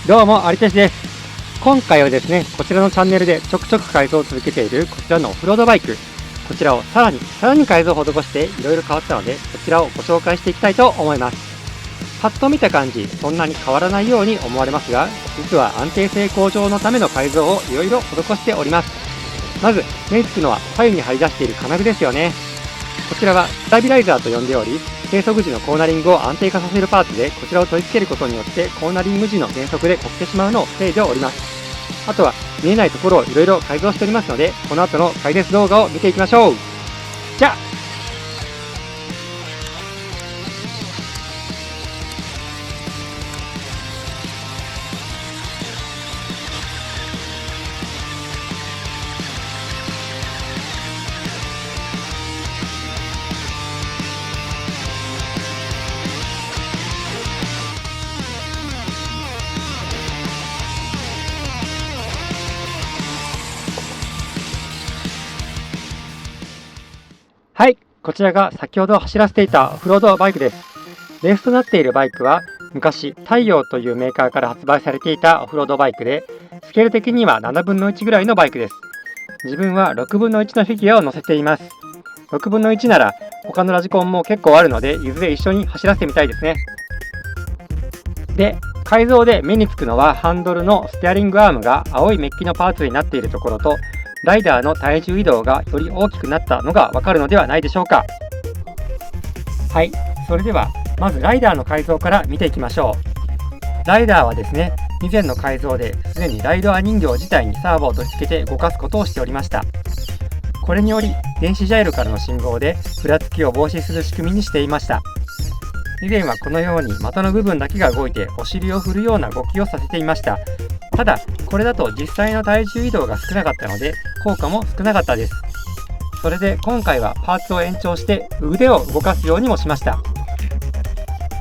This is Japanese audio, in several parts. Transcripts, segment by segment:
どうも、有田です。今回はですね、こちらのチャンネルでちょくちょく改造を続けているこちらのオフロードバイク、こちらをさらに改造を施していろいろ変わったので、こちらをご紹介していきたいと思います。パッと見た感じ、そんなに変わらないように思われますが、実は安定性向上のための改造をいろいろ施しております。まず、目につくのは左右に張り出している金具ですよね。こちらはスタビライザーと呼んでおり、計測時のコーナリングを安定化させるパーツで、こちらを取り付けることによってコーナリング時の減速でこけてしまうのを防いでおります。あとは見えないところをいろいろ改造しておりますので、この後の解説動画を見ていきましょう。じゃあはい、こちらが先ほど走らせていたオフロードバイクです。ベースとなっているバイクは昔太陽というメーカーから発売されていたオフロードバイクで、スケール的には7分の1ぐらいのバイクです。自分は6分の1のフィギュアを乗せています。6分の1なら他のラジコンも結構あるので、いずれ一緒に走らせてみたいですね。で、改造で目につくのはハンドルのステアリングアームが青いメッキのパーツになっているところと、ライダーの体重移動がより大きくなったのがわかるのではないでしょうか。はい、それではまずライダーの改造から見ていきましょう。ライダーはですね、以前の改造ですでにライドア人形自体にサーボを取り付けて動かすことをしておりました。これにより電子ジャイロからの信号でふらつきを防止する仕組みにしていました。以前はこのように股の部分だけが動いてお尻を振るような動きをさせていました。ただこれだと実際の体重移動が少なかったので効果も少なかったです。それで今回はパーツを延長して腕を動かすようにもしました。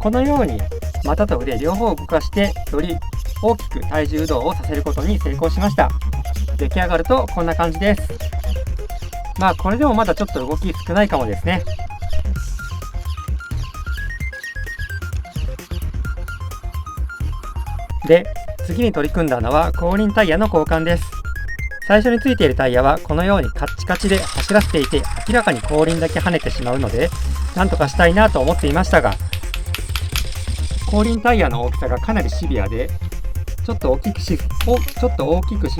このように股と腕両方を動かしてより大きく体重移動をさせることに成功しました。出来上がるとこんな感じです。まあこれでもまだちょっと動き少ないかもですね。で、次に取り組んだのは後輪タイヤの交換です。最初についているタイヤはこのようにカッチカチで走らせていて、明らかに後輪だけ跳ねてしまうのでなんとかしたいなと思っていましたが、後輪タイヤの大きさがかなりシビアで、ちょっと大きくし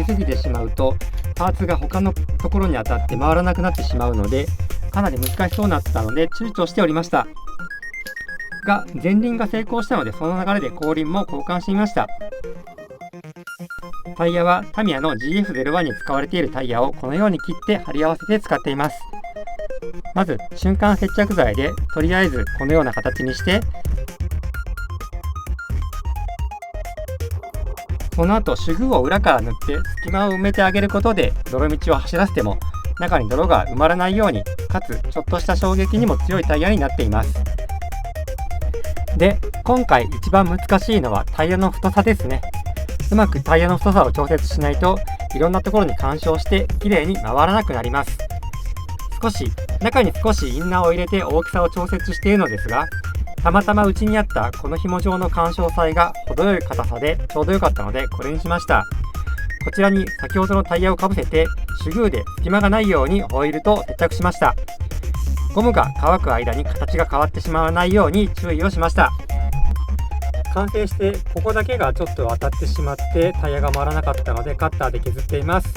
すぎてしまうとパーツが他のところに当たって回らなくなってしまうので、かなり難しそうになったので躊躇しておりましたが、前輪が成功したのでその流れで後輪も交換してみました。タイヤはタミヤの GF01 に使われているタイヤをこのように切って貼り合わせて使っています。まず瞬間接着剤でとりあえずこのような形にして、その後手具を裏から塗って隙間を埋めてあげることで、泥道を走らせても中に泥が埋まらないように、かつちょっとした衝撃にも強いタイヤになっています。で、今回一番難しいのはタイヤの太さですね。うまくタイヤの太さを調節しないといろんなところに干渉してきれいに回らなくなります。中に少しインナーを入れて大きさを調節しているのですが、たまたまうちにあったこの紐状の干渉材が程よい硬さでちょうど良かったのでこれにしました。こちらに先ほどのタイヤをかぶせて手具で隙間がないようにホイールと接着しました。ゴムが乾く間に形が変わってしまわないように注意をしました。完成してここだけがちょっと当たってしまってタイヤが回らなかったのでカッターで削っています。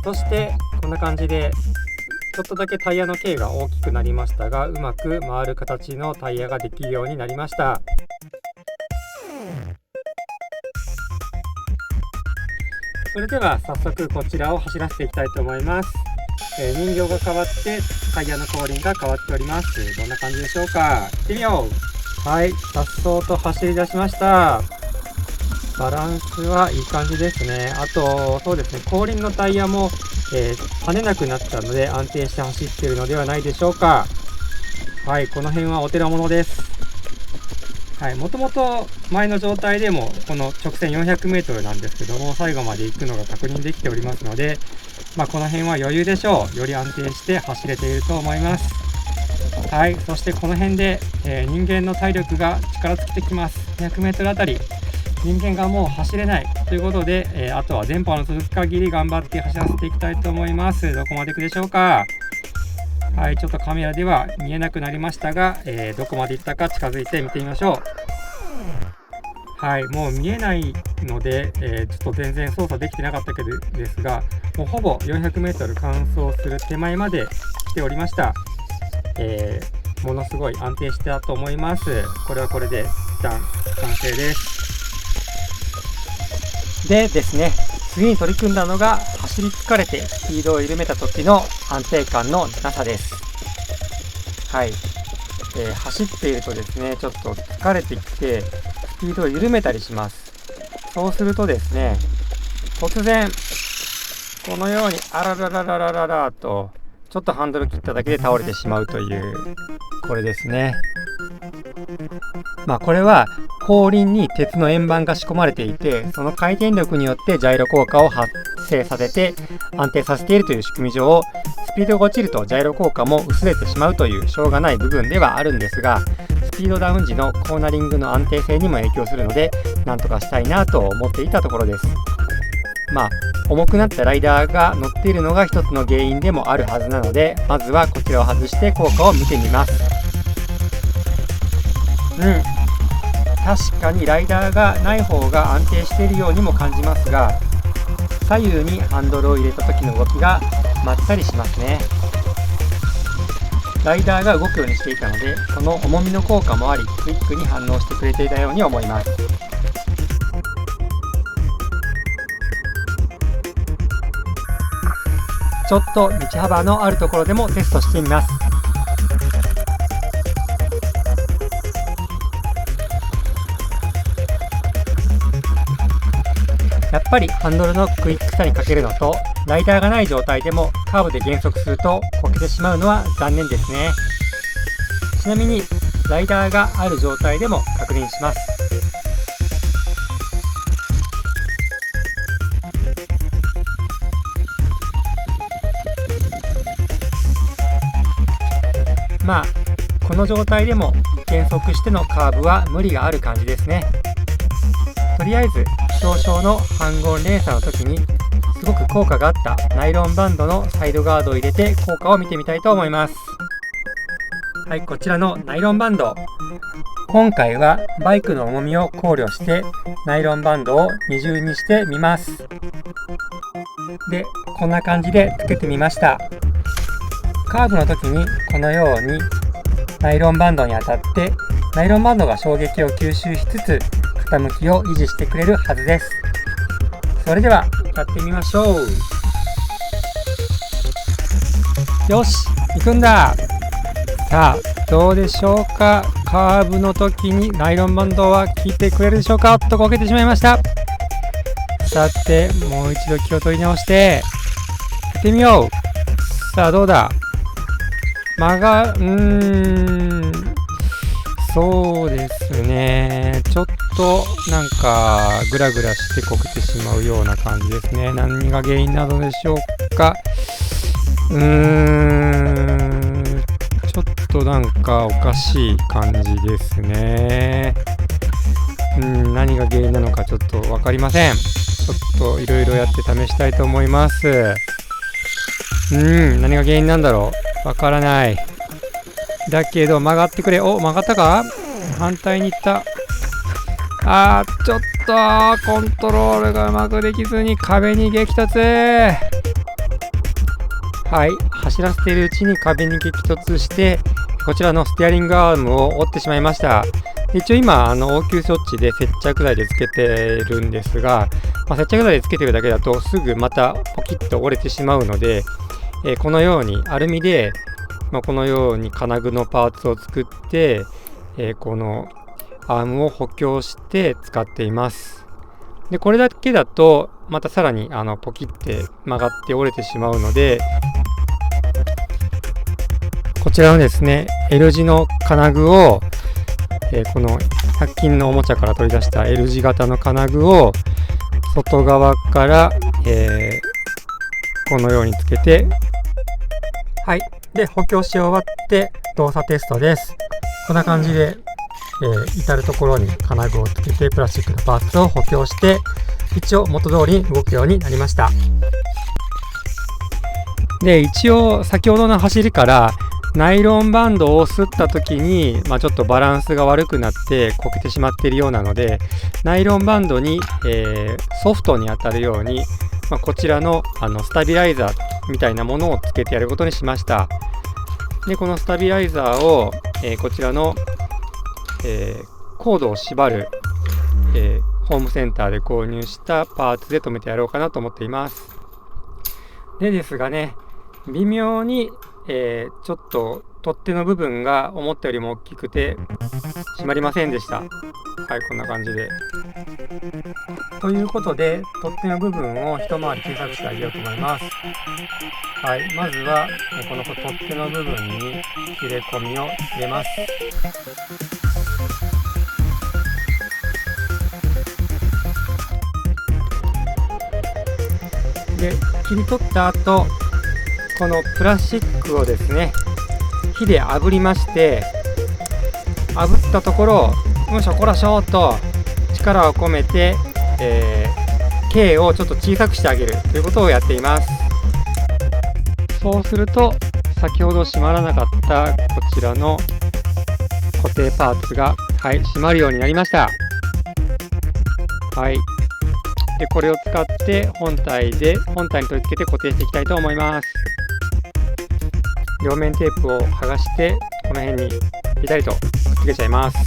そしてこんな感じでちょっとだけタイヤの径が大きくなりましたが、うまく回る形のタイヤができるようになりました。それでは早速こちらを走らせていきたいと思います。人形が変わってタイヤの後輪が変わっております。どんな感じでしょうか。行ってみよう。はい、颯爽と走り出しました。バランスはいい感じですね。あとそうですね、後輪のタイヤも跳ねなくなったので安定して走っているのではないでしょうか。はい、この辺はお手の物です。はい、もともと前の状態でもこの直線 400m なんですけども、最後まで行くのが確認できておりますので、この辺は余裕でしょう。より安定して走れていると思います。はい、そしてこの辺で、人間の体力が力尽きてきます。200m あたり人間がもう走れないということで、あとは電波の続く限り頑張って走らせていきたいと思います。どこまで行くでしょうか。はい、ちょっとカメラでは見えなくなりましたが、どこまで行ったか近づいて見てみましょう。はい、もう見えないので、ちょっと全然操作できてなかったけどですが、もうほぼ 400m 完走する手前まで来ておりました。ものすごい安定したと思います。これはこれで一旦完成です。でですね、次に取り組んだのが走り疲れてスピードを緩めた時の安定感のなさです。はい、走っているとですね、ちょっと疲れてきてスピードを緩めたりします。そうするとですね、突然このようにあらららららららとちょっとハンドル切っただけで倒れてしまうというこれですね。これは後輪に鉄の円盤が仕込まれていて、その回転力によってジャイロ効果を発生させて安定させているという仕組み上、スピードが落ちるとジャイロ効果も薄れてしまうというしょうがない部分ではあるんですが、スピードダウン時のコーナリングの安定性にも影響するので、なんとかしたいなと思っていたところです。重くなったライダーが乗っているのが一つの原因でもあるはずなので、まずはこちらを外して効果を見てみます。確かにライダーがない方が安定しているようにも感じますが、左右にハンドルを入れた時の動きがまったりしますね。ライダーが動くようにしていたので、その重みの効果もあり、クイックに反応してくれていたように思います。ちょっと道幅のあるところでもテストしてみます。やっぱりハンドルのクイックさにかけるのと、ライダーがない状態でもカーブで減速するとこけてしまうのは残念ですね。ちなみにライダーがある状態でも確認します。この状態でも減速してのカーブは無理がある感じですね。とりあえず少々の半ゴン連鎖の時にすごく効果があったナイロンバンドのサイドガードを入れて効果を見てみたいと思います。はい、こちらのナイロンバンド、今回はバイクの重みを考慮してナイロンバンドを二重にしてみます。で、こんな感じでつけてみました。カーブの時にこのようにナイロンバンドに当たってナイロンバンドが衝撃を吸収しつつ傾きを維持してくれるはずです。それではやってみましょう。よし、行くんだ。さあどうでしょうか。カーブの時にナイロンバンドは効いてくれるでしょうか。っとこけてしまいました。さてもう一度気を取り直してやってみよう。さあどうだ。そうですね、ちょっとなんかグラグラしてこけてしまうような感じですね。何が原因なのでしょうか。ちょっとなんかおかしい感じですね。何が原因なのかちょっと分かりません。ちょっといろいろやって試したいと思います。何が原因なんだろう、わからない。だけど曲がってくれ。曲がったか。反対に行った。ちょっとコントロールがうまくできずに壁に激突。はい、走らせているうちに壁に激突して、こちらのステアリングアームを折ってしまいました。一応今応急処置で接着剤でつけてるんですが、接着剤でつけてるだけだとすぐまたポキッと折れてしまうので、このようにアルミで、このように金具のパーツを作って、このアームを補強して使っています。でこれだけだとまたさらにポキって曲がって折れてしまうので、こちらのですね L 字の金具を、この100均のおもちゃから取り出した L 字型の金具を外側から、このようにつけて、はい、で補強し終わって動作テストです。こんな感じで至るところに金具をつけてプラスチックのパーツを補強して一応元通りに動くようになりました。で、一応先ほどの走りからナイロンバンドを擦った時に、ちょっとバランスが悪くなってこけてしまっているようなので、ナイロンバンドに、ソフトに当たるように、こちらの、スタビライザーみたいなものをつけてやることにしました。で、このスタビライザーを、こちらの、コードを縛る、ホームセンターで購入したパーツで留めてやろうかなと思っています。でですがね、微妙に、ちょっと取っ手の部分が思ったよりも大きくて閉まりませんでした。はい、こんな感じで。ということで、取っ手の部分を一回り小さくしてあげようと思います。はい、まずはこの取っ手の部分に切れ込みを入れます。で、切り取った後、このプラスチックをですね、火で炙りまして、炙ったところをよいしょこらしょと力を込めて、径をちょっと小さくしてあげるということをやっています。そうすると先ほど閉まらなかったこちらの固定パーツが、閉まるようになりました。はい。で、これを使って本体に取り付けて固定していきたいと思います。両面テープを剥がしてこの辺にピタリとくっつけちゃいます。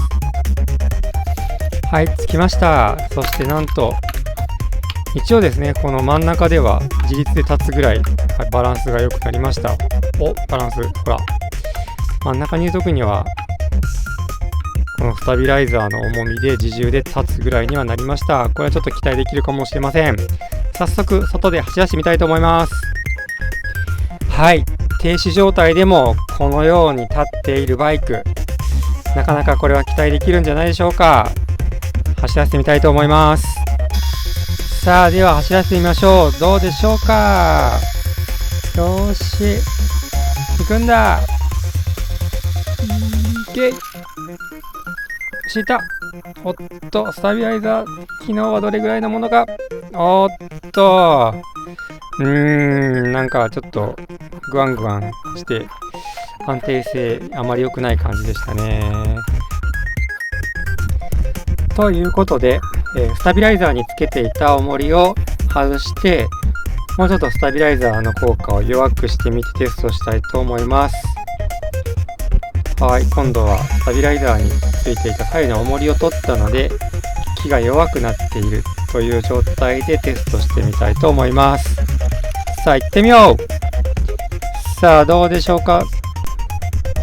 はい、つきました。そしてなんと一応ですね、この真ん中では自立で立つぐらいバランスが良くなりました。バランス、ほら、真ん中にいる時にはこのスタビライザーの重みで自重で立つぐらいにはなりました。これはちょっと期待できるかもしれません。早速外で走らせてみたいと思います。はい、停止状態でもこのように立っているバイク、なかなかこれは期待できるんじゃないでしょうか。走らせてみたいと思います。さあ、では走らせてみましょう。どうでしょうか。よし、行くんだ。いけ、した。おっと、スタビライザー機能はどれぐらいのものか。おっと、なんかちょっとグワングワンして安定性あまり良くない感じでしたね。ということで、スタビライザーにつけていた重りを外して、もうちょっとスタビライザーの効果を弱くしてみてテストしたいと思います。はい、今度はスタビライザーについていた左右の重りを取ったので、木が弱くなっているという状態でテストしてみたいと思います。さあ、行ってみよう。さあ、どうでしょうか。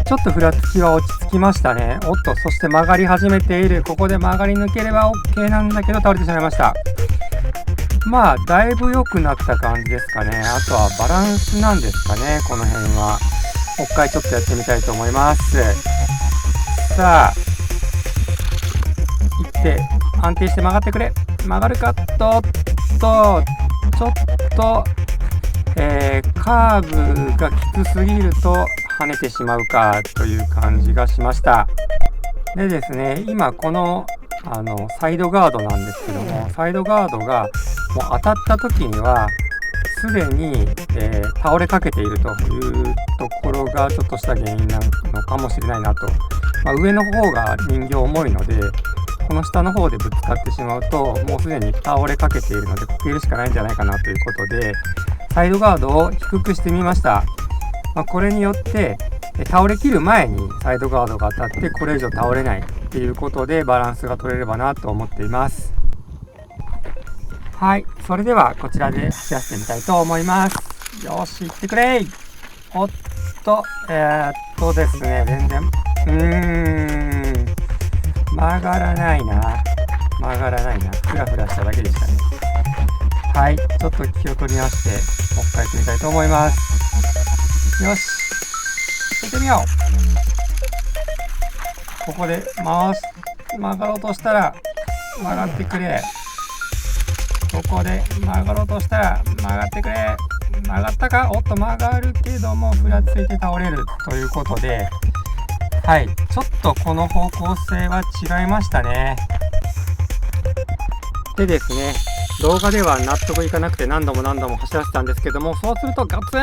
ちょっとふらつきは落ち着きましたね。おっと、そして曲がり始めている。ここで曲がり抜ければ OK なんだけど倒れてしまいました。だいぶ良くなった感じですかね。あとはバランスなんですかね、この辺は。もう一回ちょっとやってみたいと思います。さあ、行って安定して曲がってくれ。曲がるか。ちょっと、カーブがきつすぎると跳ねてしまうかという感じがしました。でですね、今このサイドガードなんですけども、サイドガードがもう当たった時にはすでに、倒れかけているというところがちょっとした原因なのかもしれないなと。上の方が人形重いので、この下の方でぶつかってしまうともうすでに倒れかけているのでこけるしかないんじゃないかなということで、サイドガードを低くしてみました。これによって倒れきる前にサイドガードが当たってこれ以上倒れないっていうことでバランスが取れればなと思っています。はい、それではこちらで走らせてみたいと思います。よし、行ってくれ。おっと、ですね、全然曲がらないな。フラフラしただけでしたね。はい、ちょっと気を取り直してもう一回やってみたいと思います。よし、行ってみよう。ここで曲がろうとしたら曲がってくれ。ここで曲がろうとしたら曲がってくれ。曲がったか。おっと、曲がるけどもふらついて倒れるということで、はい、ちょっとこの方向性は違いましたね。でですね、動画では納得いかなくて何度も走らせたんですけども、そうするとガツン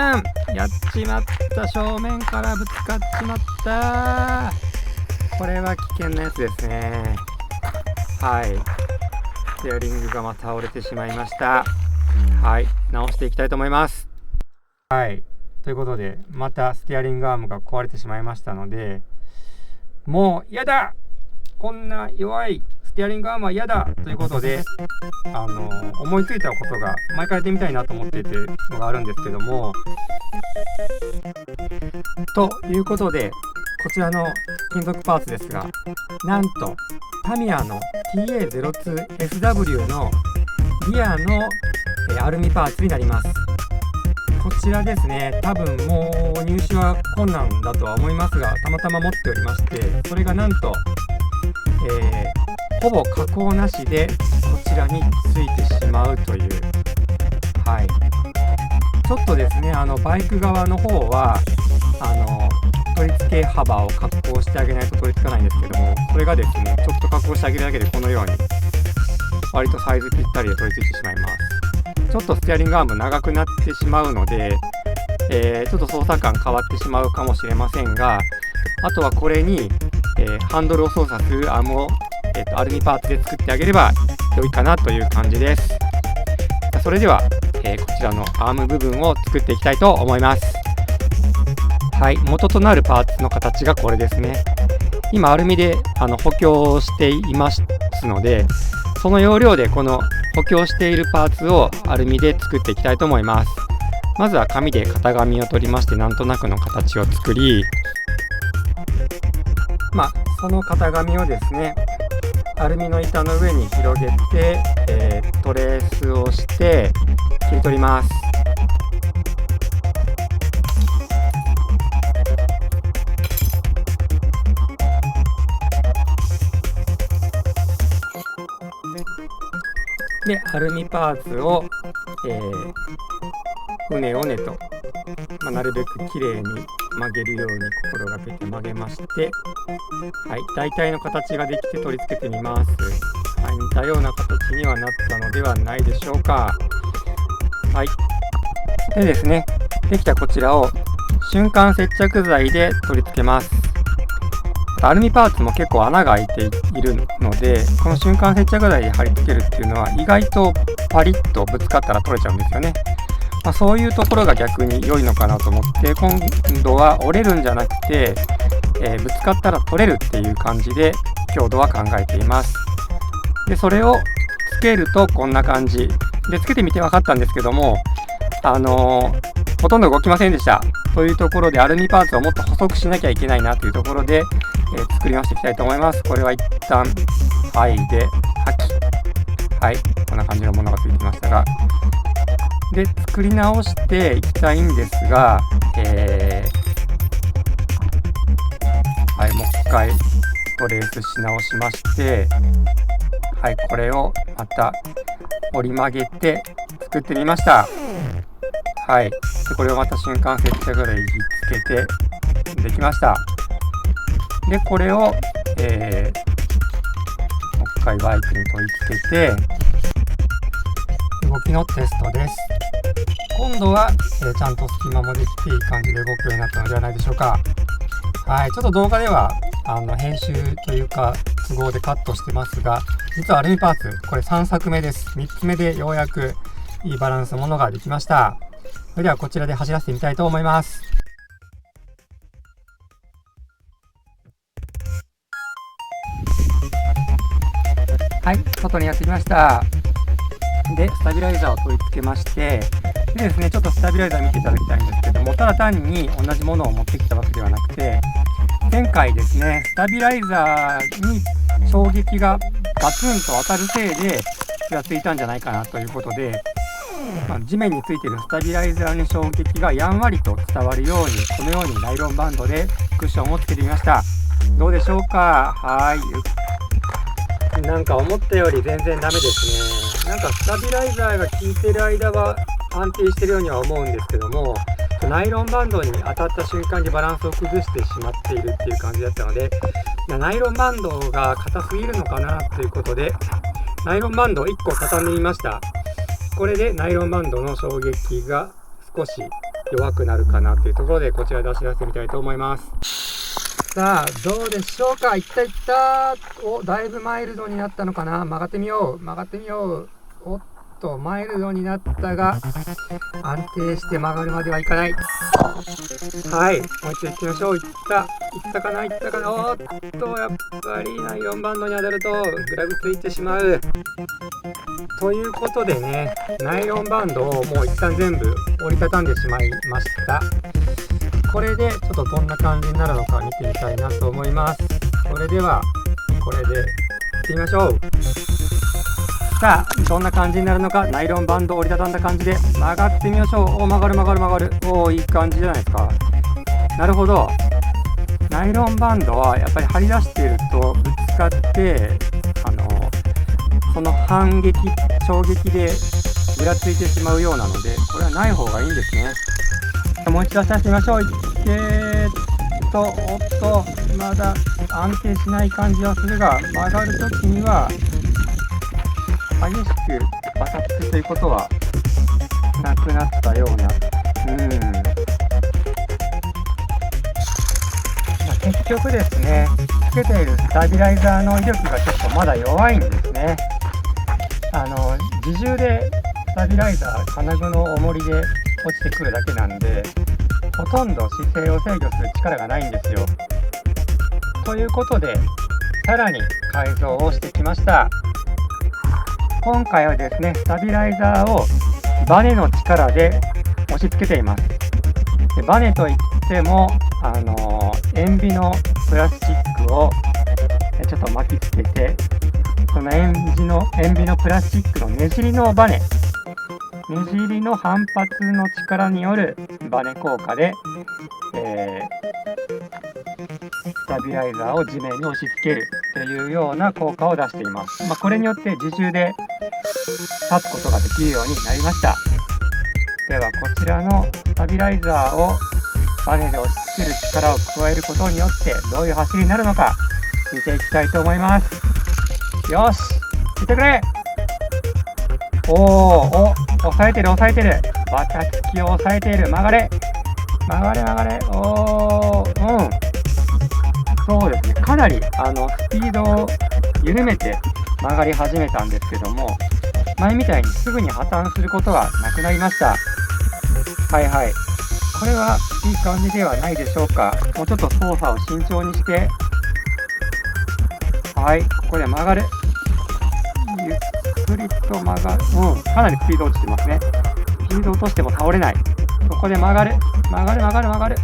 やっちまった、正面からぶつかっちまった。これは危険なやつですね。はい、ステアリングがまた折れてしまいました。はい、直していきたいと思います。はい、ということでまたステアリングアームが壊れてしまいましたので、もうやだ、こんな弱いステアリングアームは嫌だということで、思いついたことが毎回やってみたいなと思っているのがあるんですけども、ということでこちらの金属パーツですが、なんとタミヤの TA02SW のリアのアルミパーツになります。こちらですね、多分もう入手は困難だとは思いますが、たまたま持っておりまして、それがなんと、ほぼ加工なしでこちらについてしまうという、はい、ちょっとですね、バイク側の方は取り付け幅を加工してあげないと取り付かないんですけども、それがですね、ちょっと加工してあげるだけでこのように割とサイズぴったりで取り付いてしまいます。ちょっとステアリングアーム長くなってしまうので、ちょっと操作感変わってしまうかもしれませんが、あとはこれに、ハンドルを操作するアームを、アルミパーツで作ってあげれば良いかなという感じです。それでは、こちらのアーム部分を作っていきたいと思います。はい、元となるパーツの形がこれですね。今アルミで補強していますので、その要領でこの補強しているパーツをアルミで作っていきたいと思います。まずは紙で型紙を取りまして、なんとなくの形を作り、その型紙をですね、アルミの板の上に広げて、トレースをして切り取ります。で、アルミパーツを、うねうねと、なるべくきれいに曲げるように心がけて曲げまして、はい、大体の形ができて取り付けてみます。はい、似たような形にはなったのではないでしょうか。はい、でですね、できたこちらを瞬間接着剤で取り付けます。アルミパーツも結構穴が開いているので、この瞬間接着剤で貼り付けるっていうのは意外とパリッとぶつかったら取れちゃうんですよね。そういうところが逆に良いのかなと思って、今度は折れるんじゃなくて、ぶつかったら取れるっていう感じで強度は考えています。で、それをつけるとこんな感じで、つけてみて分かったんですけども、ほとんど動きませんでした。というところで、アルミパーツをもっと細くしなきゃいけないなというところで、作り直していきたいと思います。これは一旦剥いで吐き、はい、こんな感じのものがついてきましたが、で作り直していきたいんですが、はい、もう一回トレースし直しまして、はい、これをまた折り曲げて作ってみました。はい、でこれをまた瞬間接着剤につけてできました。でこれを、もう一回バイクに取り付けて動きのテストです。今度は、ちゃんと隙間もできていい感じで動くようになったのではないでしょうか。はい、ちょっと動画では編集というか都合でカットしてますが、実はアルミパーツこれ3作目です。3つ目でようやくいいバランスのものができました。それではこちらで走らせてみたいと思います。はい、外にやってきました。で、スタビライザーを取り付けまして、でですね、ちょっとスタビライザー見ていただきたいんですけども、ただ単に同じものを持ってきたわけではなくて、前回ですね、スタビライザーに衝撃がガツンと当たるせいで気がついたんじゃないかなということで、地面についているスタビライザーに衝撃がやんわりと伝わるように、このようにナイロンバンドでクッションをつけてみました。どうでしょうか。はい。なんか思ったより全然ダメですね。なんかスタビライザーが効いてる間は安定してるようには思うんですけども、ナイロンバンドに当たった瞬間にバランスを崩してしまっているっていう感じだったので、ナイロンバンドが硬すぎるのかなということで、ナイロンバンドを1個畳んでみました。これでナイロンバンドの衝撃が少し弱くなるかなというところで、こちらで走らせてみたいと思います。さあどうでしょうか。いったいった。お、だいぶマイルドになったのかな。曲がってみよう、曲がってみよう。おっとマイルドになったが、安定して曲がるまではいかない。はい、もう一度行ってみましょう。いったかな、いったかな。おっとやっぱりナイロンバンドに当たるとグラブついてしまうということでね、ナイロンバンドをもう一旦全部折りたたんでしまいました。これでちょっとどんな感じになるのか見てみたいなと思います。それではこれでいってみましょう。さあどんな感じになるのか、ナイロンバンド折りたたんだ感じで曲がってみましょう。お、曲がる曲がる曲がる。お、いい感じじゃないですか。なるほど、ナイロンバンドはやっぱり張り出しているとぶつかってその反撃衝撃でぐらついてしまうようなので、これはない方がいいんですね。もう一度させてみましょう。おっとまだ安定しない感じはするが、曲がるときには激しくバタつくということはなくなったような、結局ですね、つけているスタビライザーの威力がちょっとまだ弱いんですね。自重でスタビライザー金具の重りで落ちてくるだけなんで、ほとんど姿勢を制御する力がないんですよ。ということでさらに改造をしてきました。今回はですね、スタビライザーをバネの力で押し付けています。でバネといっても塩ビのプラスチックをちょっと巻きつけて、その塩ビのプラスチックのねじりのバネ、ねじりの反発の力によるバネ効果で、スタビライザーを地面に押し付けるというような効果を出しています。これによって自重で立つことができるようになりました。ではこちらのスタビライザーをバネで押し付ける力を加えることによってどういう走りになるのか見ていきたいと思います。よし、見てくれ。抑えてる抑えてる。バタつきを抑えている。曲がれ曲がれ曲がれ。そうですね、かなりスピードを緩めて曲がり始めたんですけども、前みたいにすぐに破綻することがなくなりました。はいはい、これはいい感じではないでしょうか。もうちょっと操作を慎重にして、はい、ここで曲がる。ゆっくりと曲がる。かなりスピード落ちてますね。スピード落としても倒れない。ここで曲がる曲がる曲がる曲がる。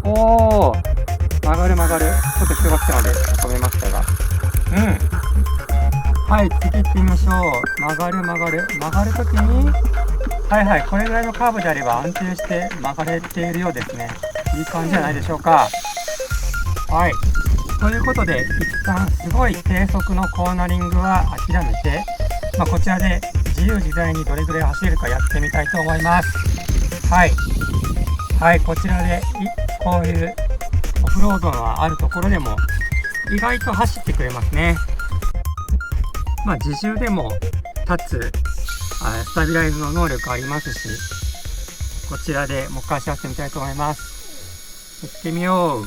曲がる曲がる。ちょっと人が来たので止めましたが、はい、次行ってみましょう。曲がる曲がる曲がるときに、これぐらいのカーブであれば安定して曲がれているようですね。いい感じじゃないでしょうか。はい、ということで一旦すごい低速のコーナリングは諦めて、こちらで自由自在にどれぐらい走れるかやってみたいと思います。こちらでこういうオフロードのあるところでも意外と走ってくれますね。自重でも立つスタビライズの能力ありますし、こちらでもう一回走ってみたいと思います。行ってみよ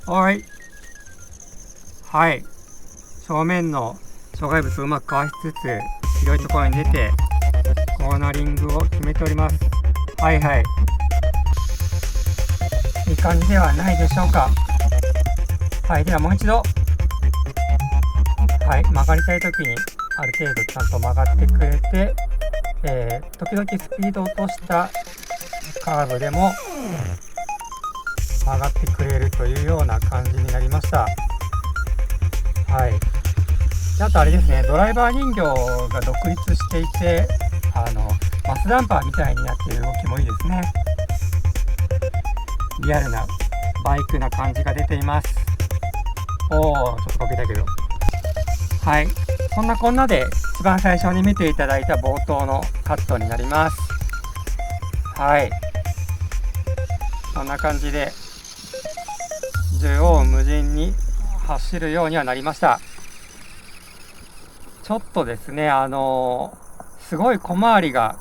う。はい、正面の障害物をうまくかわしつつ広いところに出てコーナリングを決めております。いい感じではないでしょうか。ではもう一度、曲がりたいときにある程度ちゃんと曲がってくれて、時々スピードを落としたカーブでも曲がってくれるというような感じになりました。あとあれですね、ドライバー人形が独立していてマスダンパーみたいになっている動きもいいですね。リアルなバイクな感じが出ています。ちょっとこけたけど、そんなこんなで一番最初に見ていただいた冒頭のカットになります。こんな感じで縦横無尽に走るようにはなりました。ちょっとですね、すごい小回りが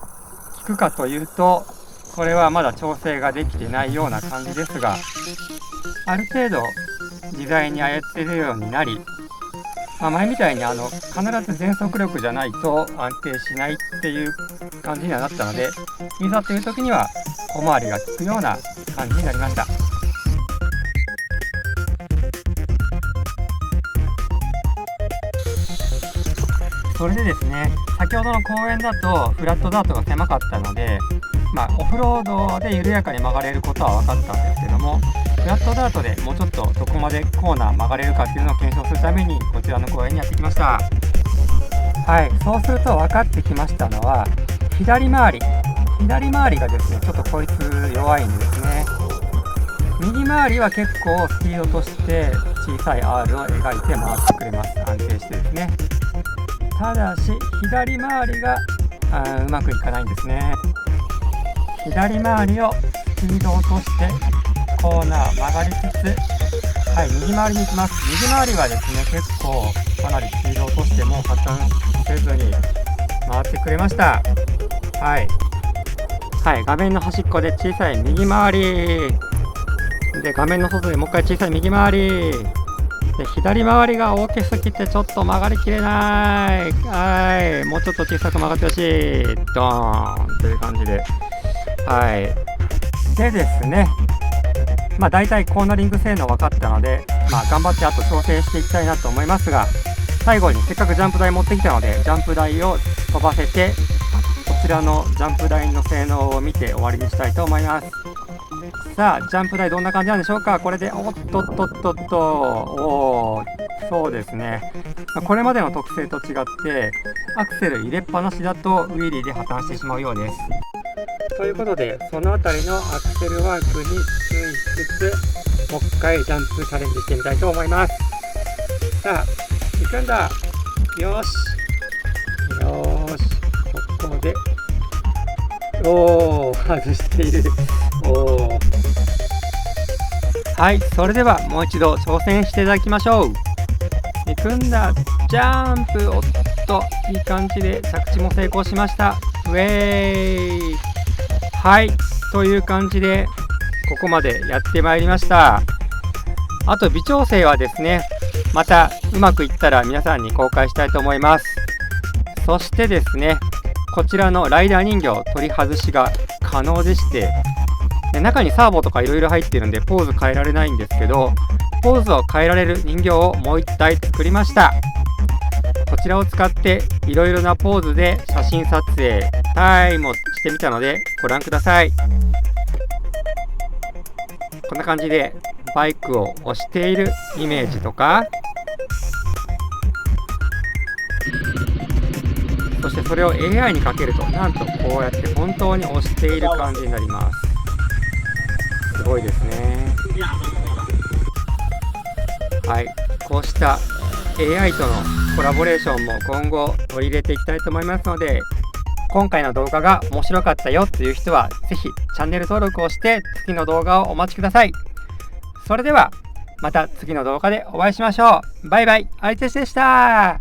効くかというと、これはまだ調整ができてないような感じですが、ある程度自在に操れるようになり、前みたいに必ず全速力じゃないと安定しないっていう感じにはなったので、いざという時には小回りが効くような感じになりました。それでですね、先ほどの公園だとフラットダートが狭かったので、オフロードで緩やかに曲がれることは分かったんですけども、フラットダートでもうちょっとどこまでコーナー曲がれるかっていうのを検証するためにこちらの公園にやってきました。はい、そうすると分かってきましたのは、左回りがですね、ちょっとこいつ弱いんですね。右回りは結構スピードとして小さい R を描いて回ってくれます。安定してですね。ただし左回りがうまくいかないんですね。左回りをスピードを落としてコーナー曲がりつつ、右回りに行きます。右回りはですね、結構かなりスピードを落としても破綻せずに回ってくれました。画面の端っこで小さい右回りで、画面の外でもう一回小さい右回りで、左回りが大きすぎてちょっと曲がりきれない。もうちょっと小さく曲がってほしい。ドーンという感じで、でですね、だいたいコーナリング性能分かったので、頑張ってあと調整していきたいなと思いますが、最後にせっかくジャンプ台持ってきたので、ジャンプ台を飛ばせて、こちらのジャンプ台の性能を見て終わりにしたいと思います。さあ、ジャンプ台どんな感じなんでしょうか。これでおっとっとっとっと、そうですね、これまでの特性と違ってアクセル入れっぱなしだとウィーリーで破綻してしまうようです。ということで、そのあたりのアクセルワークに注意しつつ、もう一回ジャンプチャレンジしてみたいと思います。さあ、行くんだ。よし、ここで外している。それではもう一度挑戦していただきましょう。行くんだ。ジャンプ。おっと、いい感じで着地も成功しました。ウェイ。という感じでここまでやってまいりました。あと微調整はですね、またうまくいったら皆さんに公開したいと思います。そしてですね、こちらのライダー人形取り外しが可能でして、中にサーボとかいろいろ入ってるんでポーズ変えられないんですけど、ポーズを変えられる人形をもう1体作りました。こちらを使っていろいろなポーズで写真撮影タイムをしてみたのでご覧ください。こんな感じでバイクを押しているイメージとか、そしてそれを AI にかけると、なんとこうやって本当に押している感じになります。すごいですね。こうした AI とのコラボレーションも今後取り入れていきたいと思いますので、今回の動画が面白かったよという人はぜひチャンネル登録をして次の動画をお待ちください。それではまた次の動画でお会いしましょう。バイバイ、ありてしでした。